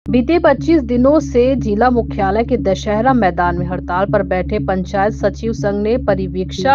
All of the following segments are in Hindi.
बीते 25 दिनों से जिला मुख्यालय के दशहरा मैदान में हड़ताल पर बैठे पंचायत सचिव संघ ने परिवीक्षा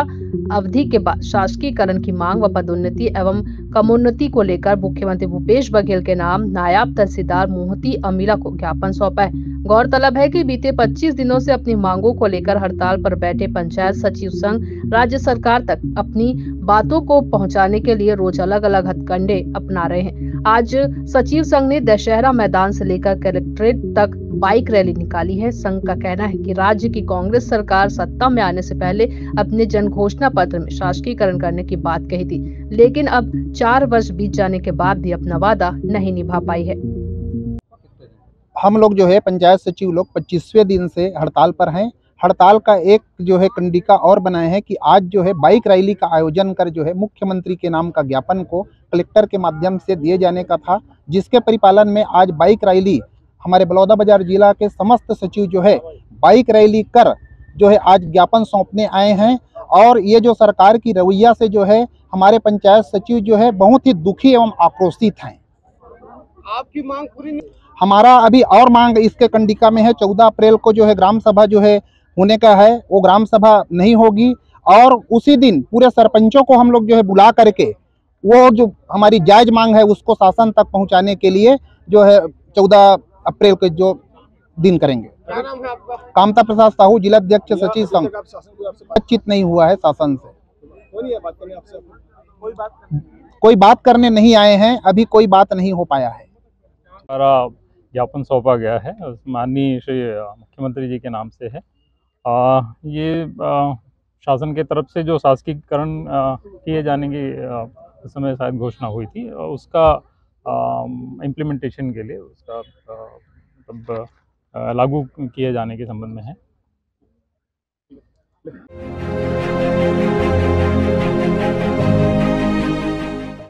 अवधि के बाद शासकीकरण की मांग व पदोन्नति एवं कमोन्नति को लेकर मुख्यमंत्री भूपेश बघेल के नाम नायब तहसीलदार मोहती अमीला को ज्ञापन सौंपा है। गौरतलब है कि बीते 25 दिनों से अपनी मांगों को लेकर हड़ताल पर बैठे पंचायत सचिव संघ राज्य सरकार तक अपनी बातों को पहुंचाने के लिए रोज अलग अलग हथकंडे अपना रहे हैं। आज सचिव संघ ने दशहरा मैदान से लेकर कलेक्ट्रेट तक बाइक रैली निकाली है। संघ का कहना है कि राज्य की कांग्रेस सरकार सत्ता में आने से पहले अपने जन घोषणा पत्र में शासकीकरण करने की बात कही थी, लेकिन अब 4 वर्ष बीत जाने के बाद भी अपना वादा नहीं निभा पाई है। हम लोग जो है पंचायत सचिव लोग 25वें दिन से हड़ताल पर हैं। हड़ताल का एक जो है कंडिका और बनाए हैं कि आज जो है बाइक रैली का आयोजन कर जो है मुख्यमंत्री के नाम का ज्ञापन को कलेक्टर के माध्यम से दिए जाने का था, जिसके परिपालन में आज बाइक रैली हमारे बलौदाबाजार जिला के समस्त सचिव जो है बाइक रैली कर जो है आज ज्ञापन सौंपने आए हैं। और ये जो सरकार की रवैया से जो है हमारे पंचायत सचिव जो है बहुत ही दुखी एवं आक्रोशित हैं। आपकी मांग पूरी नहीं? हमारा अभी और मांग इसके कंडिका में है। 14 अप्रैल को जो है ग्राम सभा जो है होने का है, वो ग्राम सभा नहीं होगी और उसी दिन पूरे सरपंचों को हम लोग जो है बुला करके वो जो हमारी जायज मांग है उसको शासन तक पहुंचाने के लिए जो है 14 अप्रैल को जो दिन करेंगे। क्या नाम है आपका? कामता प्रसाद साहू, जिला अध्यक्ष सचिव संघ। बातचीत नहीं हुआ है शासन से, कोई बात करने नहीं आए हैं, अभी कोई बात नहीं हो पाया है। हमारा ज्ञापन सौंपा गया है, माननीय श्री मुख्यमंत्री जी के नाम से है। ये शासन के तरफ से जो शासकीकरण किए जाने की उस समय शायद घोषणा हुई थी, उसका इम्प्लीमेंटेशन के लिए उसका लागू किए जाने के संबंध में है।